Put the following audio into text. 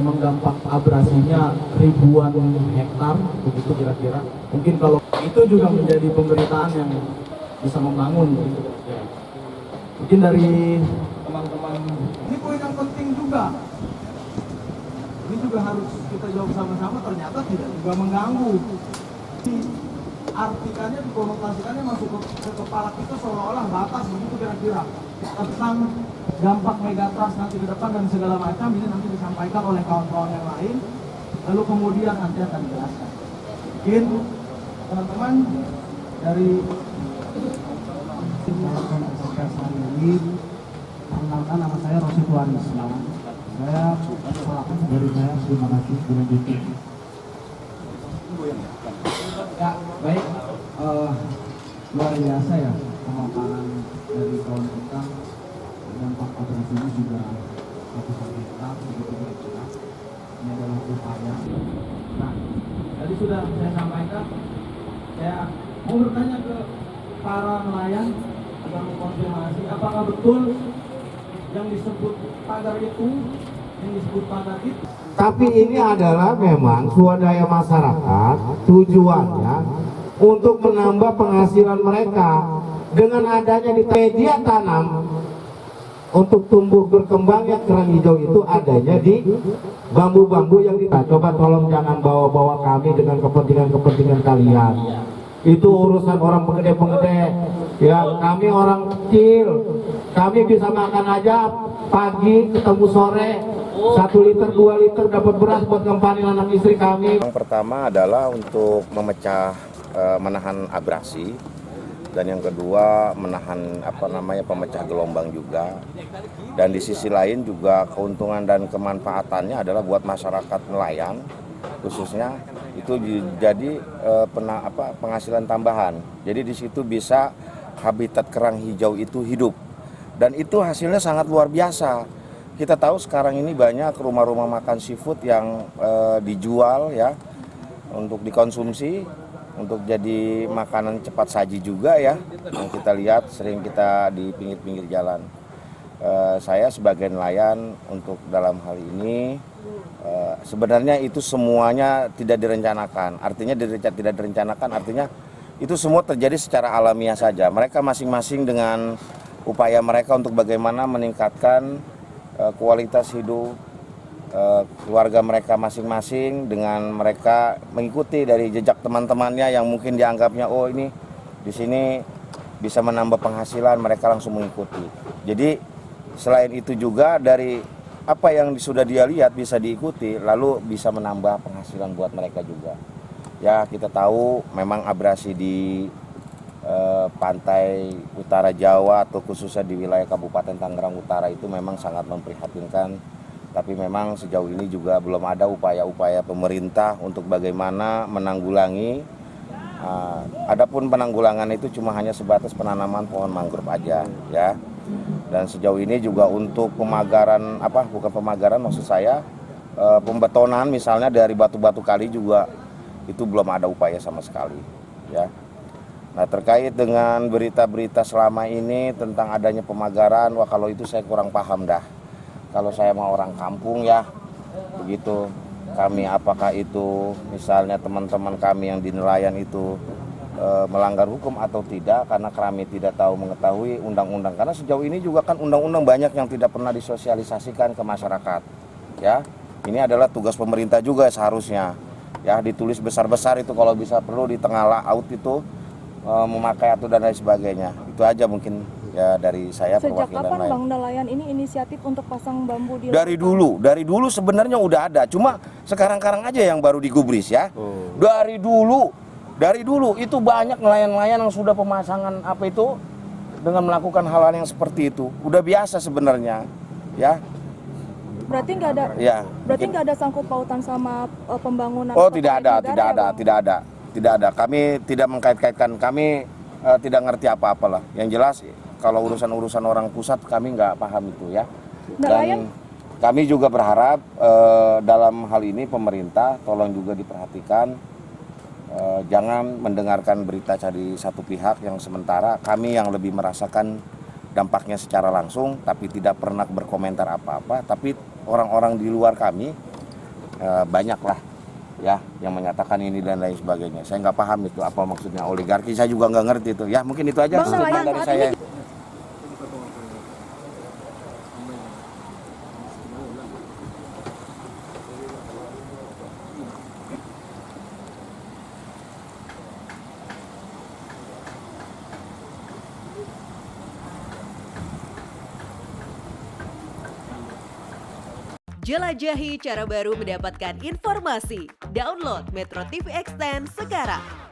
memang dampak abrasinya ribuan hektar, begitu kira-kira. Mungkin kalau itu juga menjadi pemberitaan yang bisa membangun, begitu kira-kira. Mungkin dari teman-teman, ini poin yang penting juga. Ini juga harus kita jawab sama-sama, ternyata tidak juga mengganggu. Artikannya, dikonotasikannya masuk ke kepala kita seolah-olah batas, begitu kira-kira. Tentang dampak megatrust nanti ke depan dan segala macam, ini nanti disampaikan oleh kawan-kawan yang lain. Lalu kemudian nanti akan dijelaskan. Mungkin teman-teman dari ini, perkenalkan nama saya Rosi Tuanis. Saya dari saya, terima kasih dilanjutkan. Ya, baik, luar biasa ya pemaparan dari kawan kita. Dampak abrasi ini juga ratusan hektar, begitu kira-kira. Ini adalah upaya. Nah, tadi sudah saya sampaikan, saya mau bertanya ke para nelayan agar mengkonfirmasi apakah betul yang disebut pagar itu, Tapi ini adalah memang swadaya masyarakat, tujuannya untuk menambah penghasilan mereka dengan adanya di media tanam untuk tumbuh berkembangnya kerang hijau itu adanya di bambu-bambu yang kita coba. Tolong jangan bawa-bawa kami dengan kepentingan kalian. Itu urusan orang penggede-penggede. Ya, kami orang kecil, kami bisa makan aja pagi ketemu sore 1 liter 2 liter dapat beras buat ngempanin anak istri kami. Yang pertama adalah untuk memecah menahan abrasi, dan yang kedua menahan pemecah gelombang juga. Dan di sisi lain juga keuntungan dan kemanfaatannya adalah buat masyarakat nelayan khususnya itu jadi penghasilan tambahan. Jadi di situ bisa habitat kerang hijau itu hidup, dan itu hasilnya sangat luar biasa. Kita tahu sekarang ini banyak rumah-rumah makan seafood yang dijual ya untuk dikonsumsi, untuk jadi makanan cepat saji juga ya. Yang kita lihat sering kita di pinggir-pinggir jalan. Saya sebagai nelayan untuk dalam hal ini sebenarnya itu semuanya tidak direncanakan. Artinya tidak direncanakan artinya itu semua terjadi secara alamiah saja. Mereka masing-masing dengan upaya mereka untuk bagaimana meningkatkan kualitas hidup keluarga mereka masing-masing, dengan mereka mengikuti dari jejak teman-temannya yang mungkin dianggapnya oh ini di sini bisa menambah penghasilan, mereka langsung mengikuti. Jadi selain itu juga dari apa yang sudah dia lihat bisa diikuti, lalu bisa menambah penghasilan buat mereka juga. Ya, kita tahu memang abrasi di pantai utara Jawa atau khususnya di wilayah Kabupaten Tangerang Utara itu memang sangat memprihatinkan. Tapi memang sejauh ini juga belum ada upaya-upaya pemerintah untuk bagaimana menanggulangi. Adapun penanggulangan itu cuma hanya sebatas penanaman pohon mangrove aja ya. Dan sejauh ini juga untuk pemagaran bukan pemagaran maksud saya pembetonan misalnya dari batu-batu kali juga itu belum ada upaya sama sekali ya. Nah, terkait dengan berita-berita selama ini tentang adanya pemagaran, wah kalau itu saya kurang paham dah. Kalau saya mau orang kampung ya begitu. Kami apakah itu misalnya teman-teman kami yang di nelayan itu melanggar hukum atau tidak, karena kami tidak tahu mengetahui undang-undang. Karena sejauh ini juga kan undang-undang banyak yang tidak pernah disosialisasikan ke masyarakat ya. Ini adalah tugas pemerintah juga seharusnya ya, ditulis besar-besar itu kalau bisa, perlu di tengah laut itu memakai atau dan lain sebagainya. Itu aja mungkin ya dari saya. Sejak kapan Bang Nelayan ini inisiatif untuk pasang bambu di Dari dulu sebenarnya udah ada, cuma sekarang-karang aja yang baru digubris ya. Dari dulu itu banyak nelayan-nelayan yang sudah pemasangan dengan melakukan hal-hal yang seperti itu. Udah biasa sebenarnya ya. Berarti nggak ada ya, berarti nggak ada sangkut pautan sama pembangunan? Oh, tidak ada. Kami tidak mengkait-kaitkan, kami tidak ngerti apa-apalah. Yang jelas kalau urusan-urusan orang pusat kami nggak paham itu ya. Dan kami juga berharap dalam hal ini pemerintah tolong juga diperhatikan, jangan mendengarkan berita dari satu pihak yang sementara kami yang lebih merasakan dampaknya secara langsung tapi tidak pernah berkomentar apa-apa. Tapi orang-orang di luar kami banyak lah ya yang menyatakan ini dan lain sebagainya. Saya nggak paham itu apa maksudnya oligarki, saya juga nggak ngerti itu. Ya mungkin itu aja Bang, statement nelayan dari saat saya. ini Jelajahi cara baru mendapatkan informasi. Download Metro TV Extend sekarang.